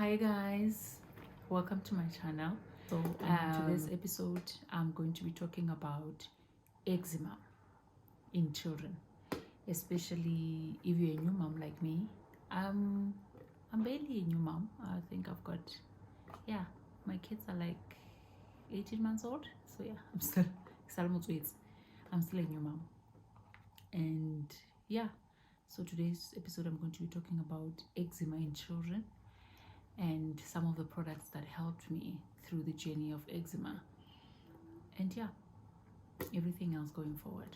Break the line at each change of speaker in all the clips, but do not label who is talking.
Hi guys, welcome to my channel. So in today's episode I'm going to be talking about eczema in children, especially if you're a new mom like me. I'm barely a new mom. I think I've got, yeah, my kids are like 18 months old, so yeah, I'm still a new mom. And yeah, so today's episode I'm going to be talking about eczema in children and some of the products that helped me through the journey of eczema, and yeah, everything else going forward.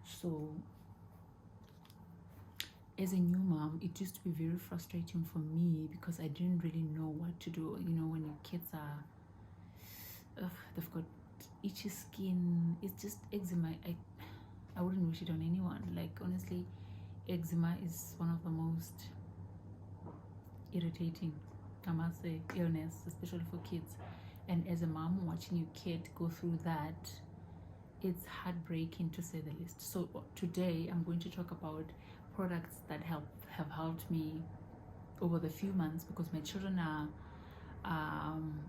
So as a new mom, it used to be very frustrating for me because I didn't really know what to do. You know, when your kids are they've got itchy skin, it's just eczema. I wouldn't wish it on anyone. Like, honestly, eczema is one of the most irritating, I must say, illness, especially for kids. And as a mom, watching your kid go through that, it's heartbreaking to say the least. So today I'm going to talk about products that have helped me over the few months, because my children are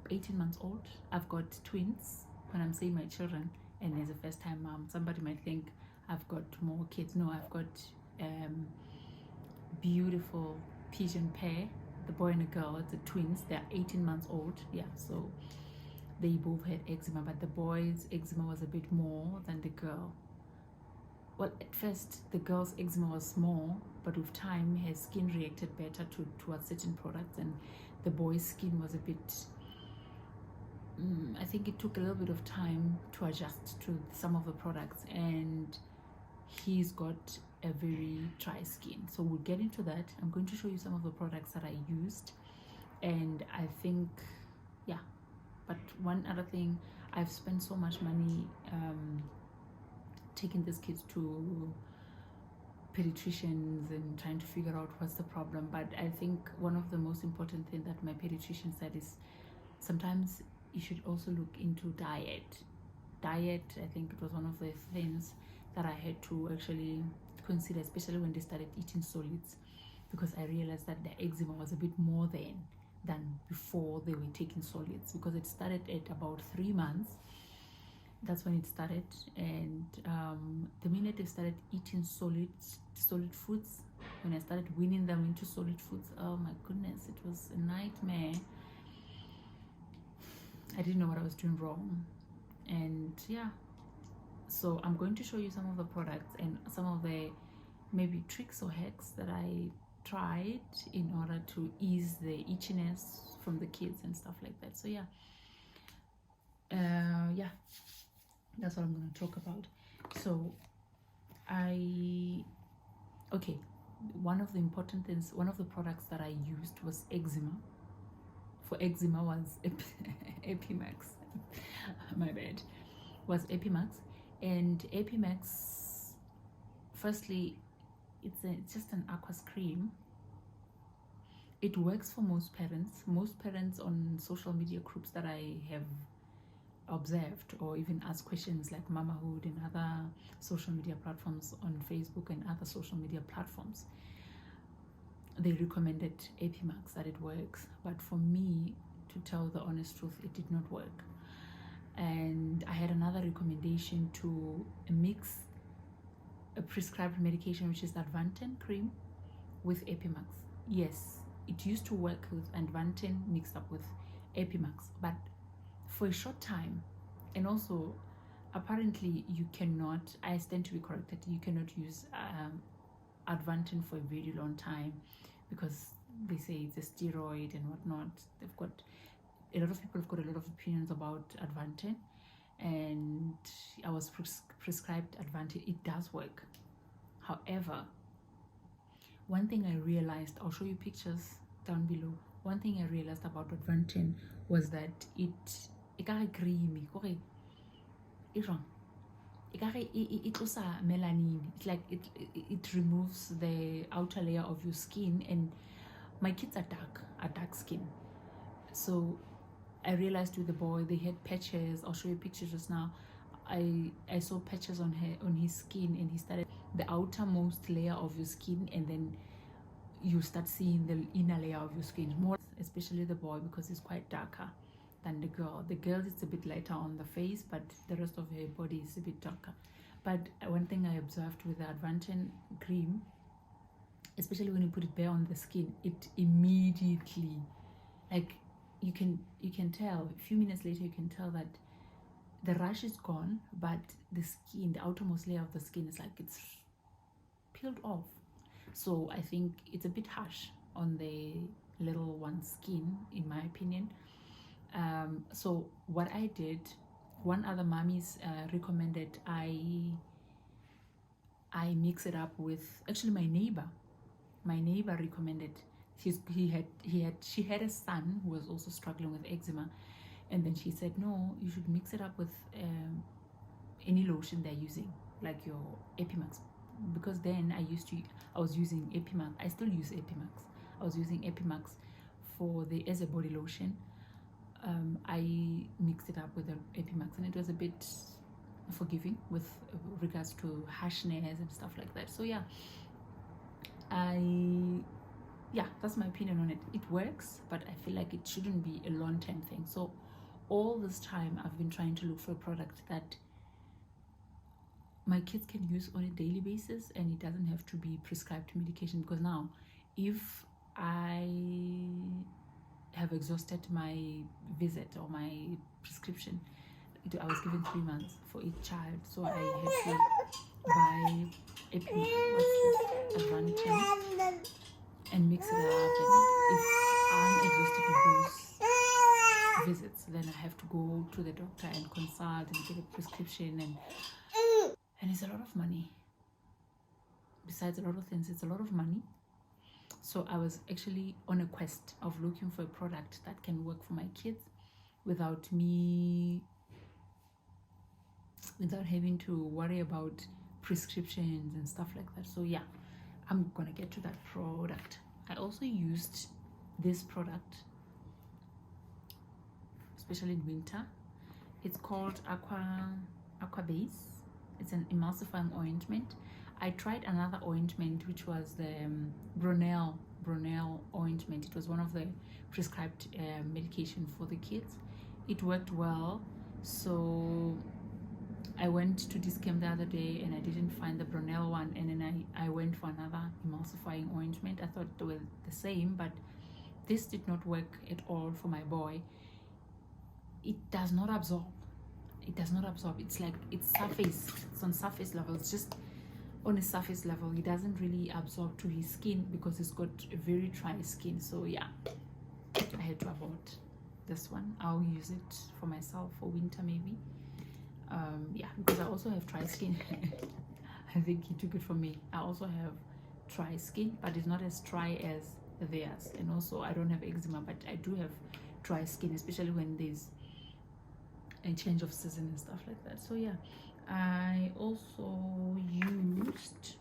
18 months old. I've got twins. When I'm saying my children, and as a first-time mom, somebody might think I've got more kids. No, I've got beautiful pigeon pair, the boy and the girl. It's the twins. They're 18 months old. Yeah, so they both had eczema, but the boy's eczema was a bit more than the girl. Well, at first the girl's eczema was small, but with time her skin reacted better towards certain products, and the boy's skin was a bit, I think it took a little bit of time to adjust to some of the products, and he's got a very dry skin. So we'll get into that. I'm going to show you some of the products that I used, and I think, yeah. But one other thing, I've spent so much money taking these kids to pediatricians and trying to figure out what's the problem. But I think one of the most important things that my pediatrician said is sometimes you should also look into diet. I think it was one of the things that I had to actually consider, especially when they started eating solids, because I realized that the eczema was a bit more than before they were taking solids, because it started at about 3 months. That's when it started. And the minute they started eating solid foods, when I started weaning them into solid foods, oh my goodness, it was a nightmare. I didn't know what I was doing wrong. And yeah, so I'm going to show you some of the products and some of the maybe tricks or hacks that I tried in order to ease the itchiness from the kids and stuff like that. So yeah, yeah, that's what I'm going to talk about. So okay, one of the important things, one of the products that I used was eczema. For eczema was Epimax. My bad. Was Epimax. And Epimax, firstly, it's just an aqueous cream. It works for most parents. Most parents on social media groups that I have observed, or even asked questions like Mamahood and other social media platforms on Facebook and other social media platforms, they recommended Epimax, that it works. But for me, to tell the honest truth, it did not work. And I had another recommendation to mix a prescribed medication, which is Advanten cream, with Epimax. Yes, it used to work with Advanten mixed up with Epimax, but for a short time. And also, apparently you cannot, I stand to be corrected, you cannot use Advanten for a very long time, because they say it's a steroid and whatnot. They've got a lot of people have got a lot of opinions about Advanten, and I was prescribed Advanten. It does work. However, one thing I realized, I'll show you pictures down below. One thing I realized about Advanten was that it's creamy. It was a melanin. It's like it removes the outer layer of your skin, and my kids are dark skin. So I realized with the boy, they had patches. I'll show you pictures just now. I saw patches on his skin, and he started the outermost layer of your skin, and then you start seeing the inner layer of your skin more, especially the boy, because he's quite darker than the girl. The girl is a bit lighter on the face, but the rest of her body is a bit darker. But one thing I observed with the Advanten cream, especially when you put it bare on the skin, it immediately, like, you can tell a few minutes later, you can tell that the rash is gone, but the skin, the outermost layer of the skin, is like it's peeled off. So I think it's a bit harsh on the little one's skin, in my opinion. So what I did, one other mommies recommended I mix it up with, actually my neighbor recommended, she had a son who was also struggling with eczema, and then she said, no, you should mix it up with any lotion they're using, like your Epimax, because then I was using Epimax. I still use Epimax. I was using Epimax as a body lotion. I mixed it up with the Epimax, and it was a bit forgiving with regards to harshness and stuff like that. So yeah, that's my opinion on it. It works, but I feel like it shouldn't be a long-term thing. So all this time I've been trying to look for a product that my kids can use on a daily basis, and it doesn't have to be prescribed medication, because now if I have exhausted my visit or my prescription, I was given 3 months for each child, so I had to buy Advanten and mix it up, and if I'm exhausted with those visits, then I have to go to the doctor and consult and get a prescription, and it's a lot of money. Besides a lot of things, it's a lot of money. So I was actually on a quest of looking for a product that can work for my kids without having to worry about prescriptions and stuff like that. So yeah, I'm gonna get to that product. I also used this product, especially in winter. It's called Aqua Base. It's an emulsifying ointment. I tried another ointment, which was the Brunel ointment. It was one of the prescribed medication for the kids. It worked well, so I went to Discam the other day and I didn't find the Brunel one, and then I went for another emulsifying ointment. I thought they were the same, but this did not work at all for my boy. It does not absorb. It does not absorb. It's like it's on surface level. It's just on a surface level. It doesn't really absorb to his skin because he's got a very dry skin. So yeah, I had to avoid this one. I'll use it for myself for winter maybe. Yeah, because I also have dry skin. I think he took it from me. I also have dry skin, but it's not as dry as theirs. And also I don't have eczema, but I do have dry skin, especially when there's a change of season and stuff like that. So yeah, I also used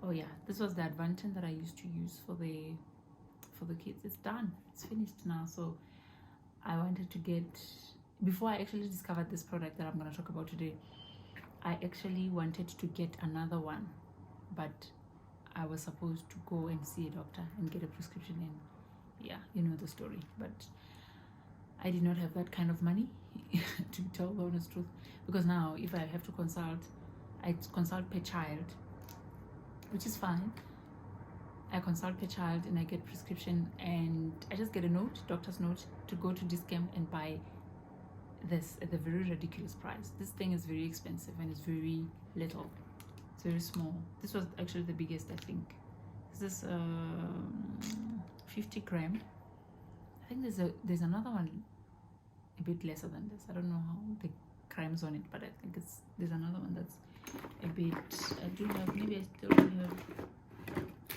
oh yeah, this was the Advanten that I used to use for the kids. It's done, it's finished now. So I wanted to get, before I actually discovered this product that I'm going to talk about today, I actually wanted to get another one, but I was supposed to go and see a doctor and get a prescription, and yeah, you know the story. But I did not have that kind of money to tell the honest truth, because now if I have to consult, I consult per child, which is fine. I consult per child and I get prescription, and I just get a note, doctor's note, to go to Discam and buy this at a very ridiculous price. This thing is very expensive and it's very little. It's very small. This was actually the biggest, I think. This is 50 gram. I think there's another one a bit lesser than this. I don't know how the grams on it, but I think there's another one that's a bit. I do have, maybe I still have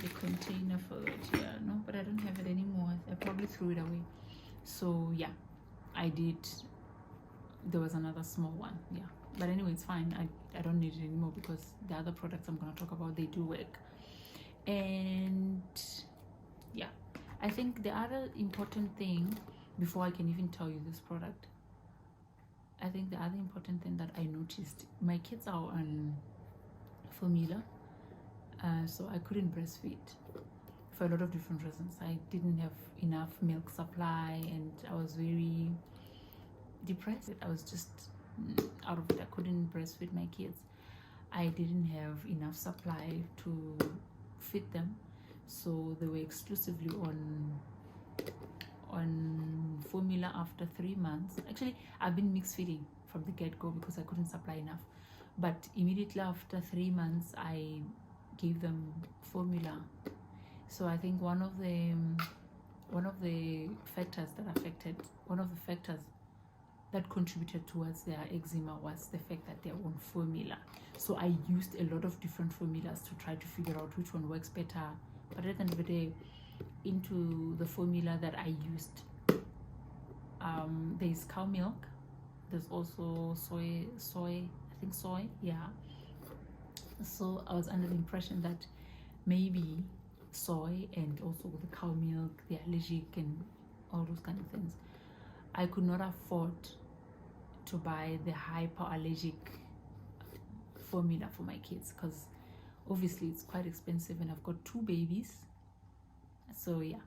the container for it. Yeah, no, but I don't have it anymore. I probably threw it away. So yeah, I did. There was another small one. Yeah, but anyway, it's fine. I don't need it anymore because the other products I'm going to talk about, they do work. And yeah, I think the other important thing, before I can even tell you this product, I think the other important thing that I noticed, my kids are on formula. So I couldn't breastfeed for a lot of different reasons. I didn't have enough milk supply, and I was very depressed. I was just out of it. I couldn't breastfeed my kids. I didn't have enough supply to feed them, so they were exclusively on formula after 3 months. Actually, I've been mixed feeding from the get-go because I couldn't supply enough, but immediately after 3 months I gave them formula. So I think one of the factors that contributed towards their eczema was the fact that they're on formula. So I used a lot of different formulas to try to figure out which one works better. But at the end of the day, into the formula that I used, there's cow milk, there's also soy, yeah. So I was under the impression that maybe soy and also the cow milk, they're allergic and all those kind of things. I could not afford to buy the hypoallergic formula for my kids because obviously it's quite expensive, and I've got 2 babies. So yeah,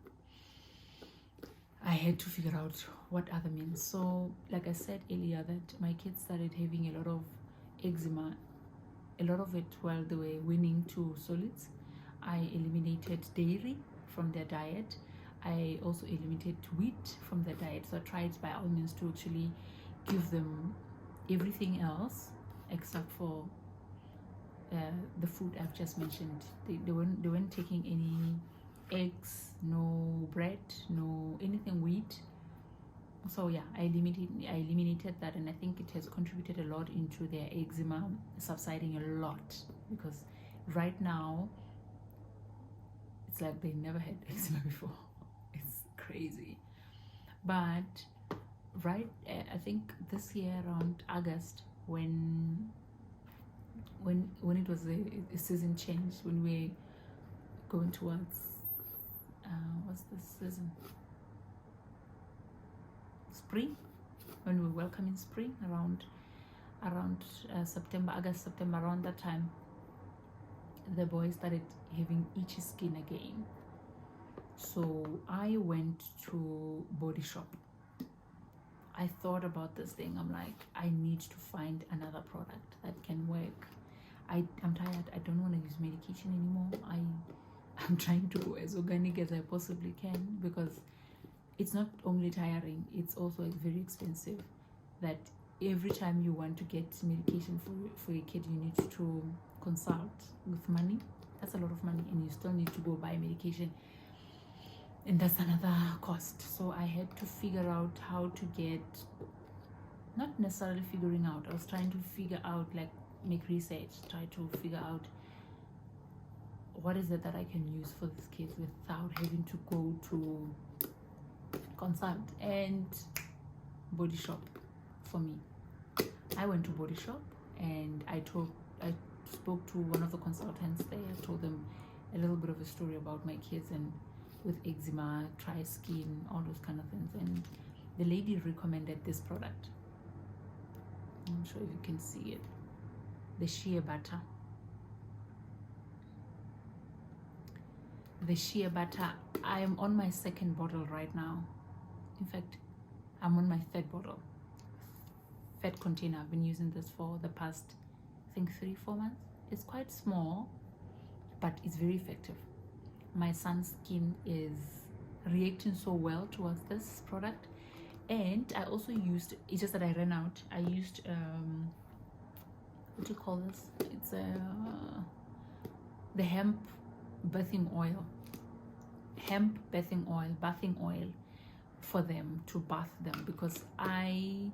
I had to figure out what other means. So like I said earlier, that my kids started having a lot of eczema, a lot of it while they were weaning to solids. I eliminated dairy from their diet. I also eliminated wheat from their diet. So I tried by all means to actually give them everything else except for the food I've just mentioned. They weren't taking any eggs, no bread, no anything wheat. So yeah, I eliminated that, and I think it has contributed a lot into their eczema subsiding a lot, because right now it's like they never had eczema before. It's crazy. But I think this year around August, when it was a season change, when we're going towards what's this season? Spring. When we're welcoming spring, around September, August, September, around that time, the boys started having itchy skin again. So I went to Body Shop. I thought about this thing. I'm like, I need to find another product that can work. I'm tired. I don't want to use medication anymore. I'm trying to go as organic as I possibly can, because it's not only tiring, it's also very expensive. That every time you want to get medication for your kid, you need to consult with money. That's a lot of money, and you still need to go buy medication, and that's another cost. So I had to figure out how to get, not necessarily figuring out, I was trying to figure out, like, make research, try to figure out what is it that I can use for these kids without having to go to consult. And Body Shop for me. I went to Body Shop, and I spoke to one of the consultants there. I told them a little bit of a story about my kids and with eczema, dry skin, all those kind of things, and the lady recommended this product. I'm not sure if you can see it. The shea butter. The shea butter. I am on my 2nd bottle right now. In fact, I'm on my 3rd bottle. 3rd container. I've been using this for the past, I think, 3-4 months. It's quite small, but it's very effective. My son's skin is reacting so well towards this product, and I also used, it's just that I ran out. I used what do you call this? It's the hemp bathing oil for them, to bath them, because I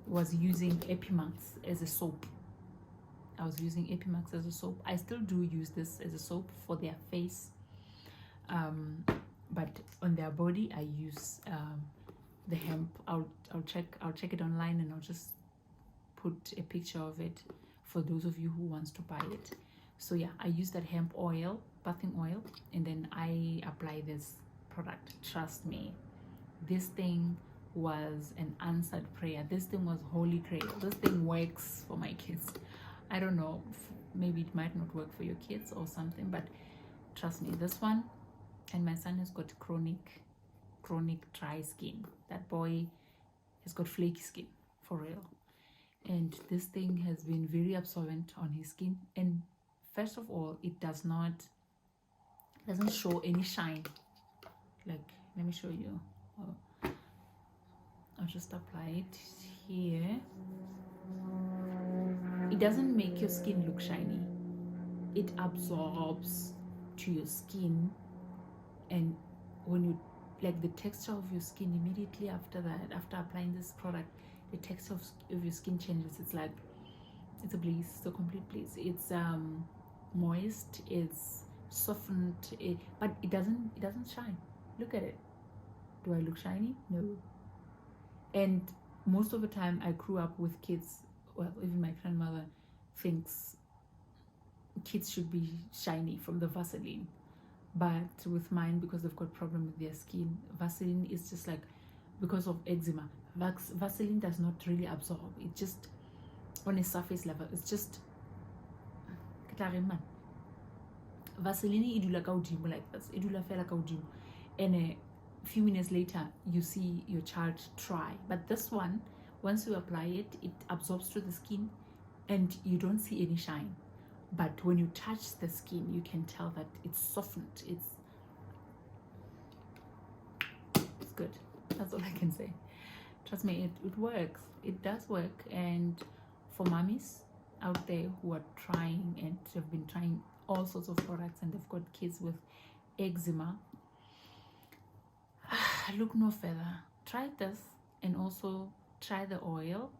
was using Epimax as a soap. I still do use this as a soap for their face, but on their body I use the hemp. I'll check it online, and I'll just put a picture of it for those of you who wants to buy it. So yeah, I use that hemp oil, bathing oil, and then I apply this product. Trust me, this thing was an answered prayer. This thing was holy grail. This thing works for my kids. I don't know, maybe it might not work for your kids or something, but trust me, this one, and my son has got chronic dry skin. That boy has got flaky skin, for real. And this thing has been very absorbent on his skin. And first of all, it doesn't show any shine. Like, let me show you. I'll just apply it here. It doesn't make your skin look shiny. It absorbs to your skin, and when you, like, the texture of your skin immediately after that, after applying this product, the texture of your skin changes. It's like, it's a bliss, it's a complete bliss. It's moist, it's softened, but it doesn't shine. Look at it. Do I look shiny? No. And most of the time I grew up with kids, well, even my grandmother thinks kids should be shiny from the Vaseline. But with mine, because they've got problem with their skin, Vaseline is just like, because of eczema, Vaseline does not really absorb. It just, on a surface level, it's just Vaseline idula ka hodimo like this, idula fela ka hodimo, and a few minutes later you see your child try. But this one, once you apply it, it absorbs to the skin and you don't see any shine. But when you touch the skin, you can tell that it's softened. It's good. That's all I can say. Trust me, it works. It does work. And for mommies out there who are trying and have been trying all sorts of products and they've got kids with eczema, look no further. Try this and also try the oil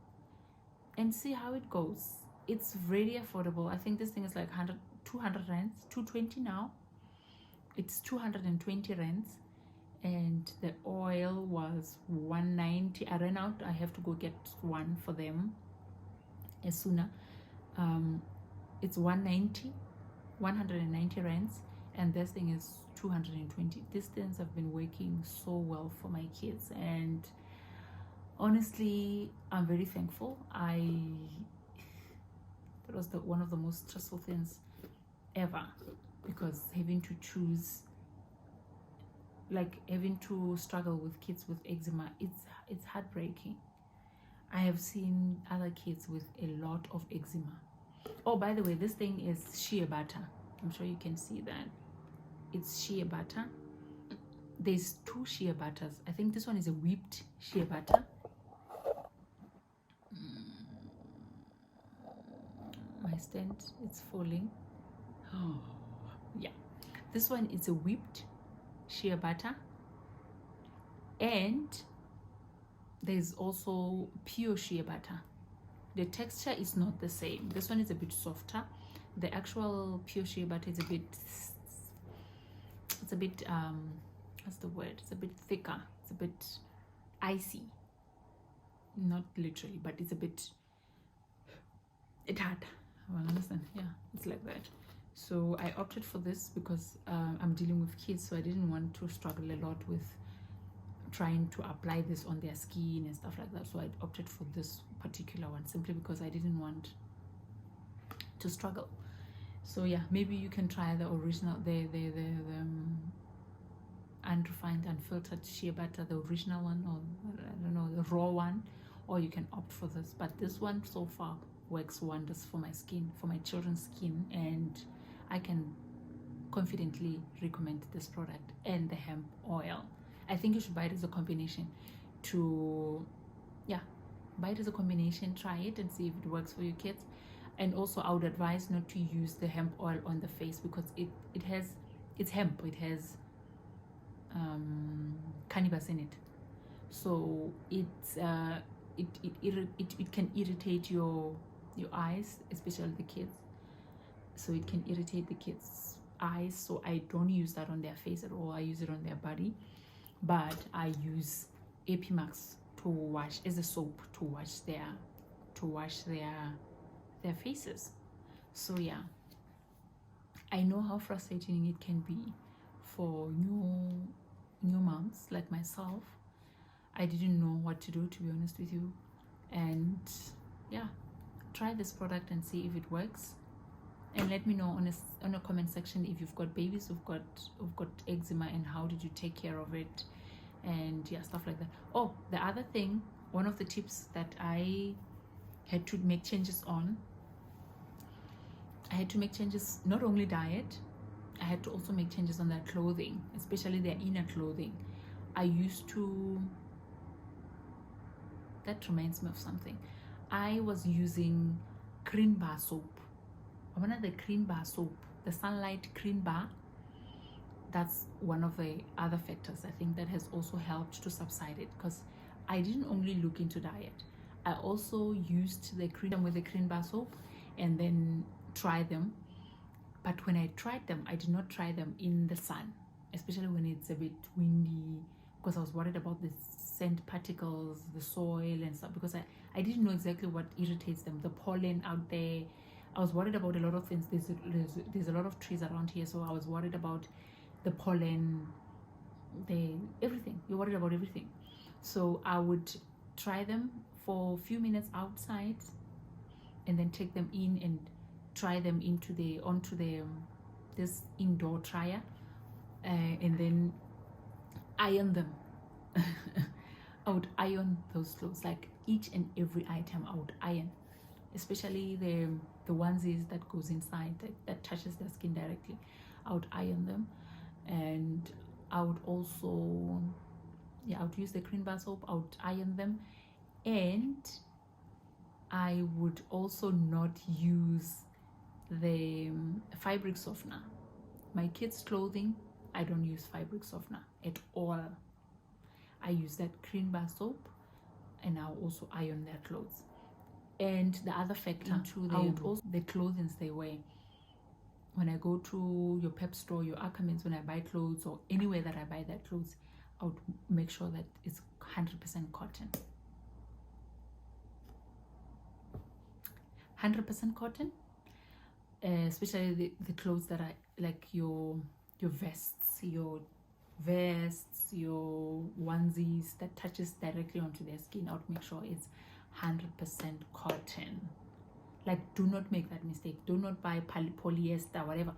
and see how it goes. It's really affordable. I think this thing is like 200 rands, 220 now. It's 220 rands, and the oil was 190. I ran out. I have to go get one for them as sooner. It's 190 rands, and this thing is 220. These things have been working so well for my kids, and honestly, I'm very thankful. That was one of the most stressful things ever, because having to choose, like having to struggle with kids with eczema, it's heartbreaking. I have seen other kids with a lot of eczema. Oh, by the way, this thing is shea butter. I'm sure you can see that. It's shea butter. There's two shea butters. I think this one is a whipped shea butter. My stand, it's falling. Oh, yeah. This one is a whipped shea butter. And there's also pure shea butter. The texture is not the same. This one is a bit softer. The actual pure shea butter is a bit, what's the word? It's a bit thicker. It's a bit icy. Not literally, but it's a bit, it's hard. Well, understand? Yeah, it's like that. So I opted for this because I'm dealing with kids, so I didn't want to struggle a lot with trying to apply this on their skin and stuff like that. So I opted for this particular one simply because I didn't want to struggle. So yeah, maybe you can try the original, the unrefined, unfiltered shea butter, the original one, or I don't know, the raw one, or you can opt for this. But this one so far works wonders for my skin, for my children's skin, and I can confidently recommend this product and the hemp oil. I think you should buy it as a combination buy it as a combination, try it and see if it works for your kids. And also I would advise not to use the hemp oil on the face because it's hemp, it has cannabis in it, so it can irritate your eyes, especially the kids. So it can irritate the kids' eyes, so I don't use that on their face at all. I use it on their body, but I use Epimax to wash as a soap to wash their faces. So yeah, I know how frustrating it can be for new moms like myself. I didn't know what to do, to be honest with you. And yeah, try this product and see if it works. And let me know on a comment section if you've got babies who've got eczema, and how did you take care of it, and yeah, stuff like that. Oh, the other thing, one of the tips that I had to make changes on, I had to make changes, not only diet, I had to also make changes on their clothing, especially their inner clothing. I used to, that reminds me of something. I was using cream bar soap. One of the cream bar soap, the Sunlight cream bar, that's one of the other factors I think that has also helped to subside it, because I didn't only look into diet. I also used the cream with the cream bar soap and then try them. But when I tried them, I did not try them in the sun, especially when it's a bit windy, because I was worried about the scent particles, the soil and stuff, because I didn't know exactly what irritates them, the pollen out there. I was worried about a lot of things. There's a lot of trees around here, so I was worried about the pollen, everything. You're worried about everything. So I would try them for a few minutes outside and then take them in and try them onto this indoor dryer, and then iron them. I would iron those clothes, like each and every item I would iron, especially the onesies that goes inside, that touches their skin directly. I would iron them, and I would also, I would use the cream bar soap. I would iron them, and I would also not use the fabric softener. My kids' clothing, I don't use fabric softener at all. I use that cream bar soap, and I'll also iron their clothes. And the other factor the clothing they wear. When I go to your Pep store, your Ackermans, when I buy clothes, or anywhere that I buy their clothes, I would make sure that it's 100% cotton. 100% cotton, especially the clothes that are like your vests, your onesies that touches directly onto their skin. I would make sure it's 100% cotton. Like, do not make that mistake. Do not buy polyester, whatever.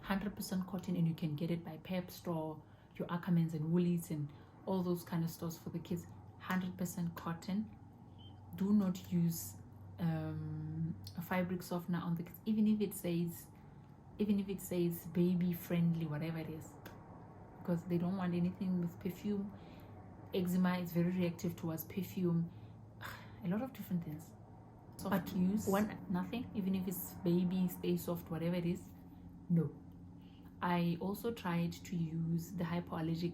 100% cotton, and you can get it by Pep store, your Ackermans and Woolies and all those kind of stores for the kids. 100% cotton. Do not use a fabric softener on the kids, even if it says baby friendly, whatever it is, because they don't want anything with perfume. Eczema is very reactive towards perfume, a lot of different things. But use nothing, even if it's baby, stay soft, whatever it is. No. I also tried to use the hypoallergic,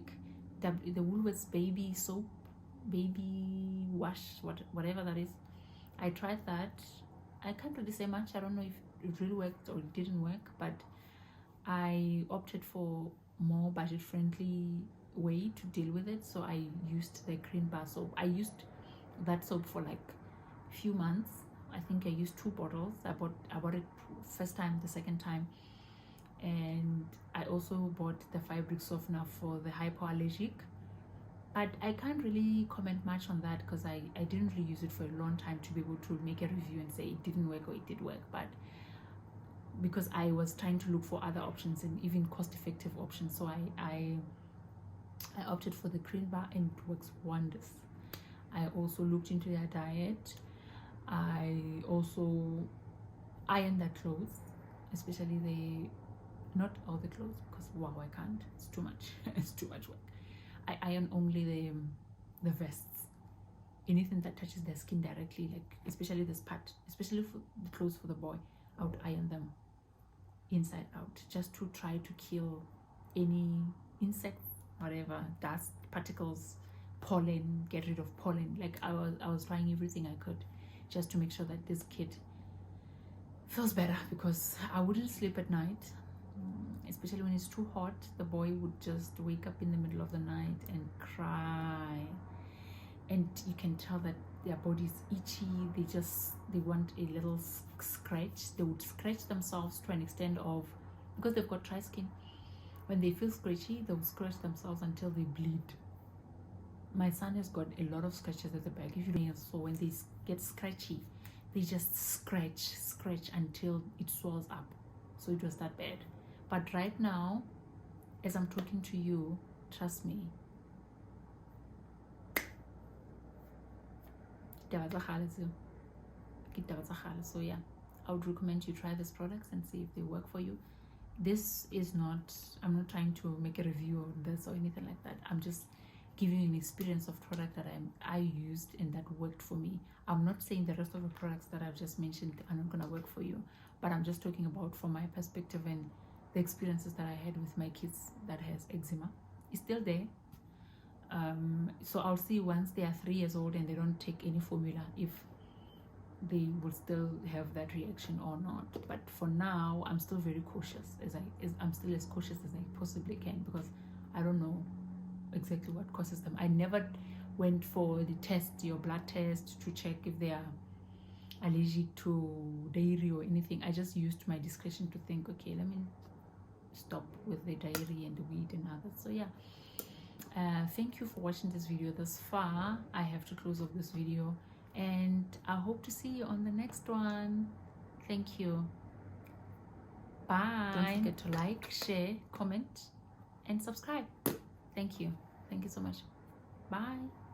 the Woolworths baby soap, baby wash, whatever that is. I tried that. I can't really say much. I don't know if it really worked or it didn't work, but I opted for more budget-friendly way to deal with it. So I used the cream bar soap. I used that soap for like a few months. I think I used 2 bottles. I bought it first time, the second time, and I also bought the fabric softener for the hypoallergic. But I can't really comment much on that, because I didn't really use it for a long time to be able to make a review and say it didn't work or it did work. But because I was trying to look for other options and even cost-effective options, so I opted for the cream bar, and it works wonders. I also looked into their diet. I also iron their clothes, especially not all the clothes, because wow, I can't. It's too much. It's too much work. I iron only the vests, anything that touches their skin directly, like especially this part, especially for the clothes for the boy. I would iron them inside out, just to try to kill any insects, whatever, dust, particles, pollen, get rid of pollen. Like I was trying everything I could just to make sure that this kid feels better, because I wouldn't sleep at night, especially when it's too hot. The boy would just wake up in the middle of the night and cry, and you can tell that their body's itchy. They want a little scratch. They would scratch themselves to an extent of, because they've got dry skin, when they feel scratchy, they'll scratch themselves until they bleed. My son has got a lot of scratches at the back. If you don't know, so when they get scratchy, they just scratch until it swells up. so it was that bad. But right now, as I'm talking to you, trust me, so yeah, I would recommend you try these products and see if they work for you. This is not, I'm not trying to make a review on this or anything like that. I'm just giving you an experience of product that I used and that worked for me. I'm not saying the rest of the products that I've just mentioned are not gonna work for you, but I'm just talking about from my perspective and the experiences that I had with my kids that has eczema. It's still there. So I'll see once they are 3 years old and they don't take any formula if they will still have that reaction or not. But for now, I'm still very cautious, I'm still as cautious as I possibly can, because I don't know exactly what causes them. I never went for the test, your blood test, to check if they are allergic to dairy or anything. I just used my discretion to think, okay, let me stop with the dairy and the wheat and others. So yeah, thank you for watching this video this far. I have to close off this video, and I hope to see you on the next one. Thank you. Bye. Don't forget to like, share, comment, and subscribe. Thank you so much. Bye.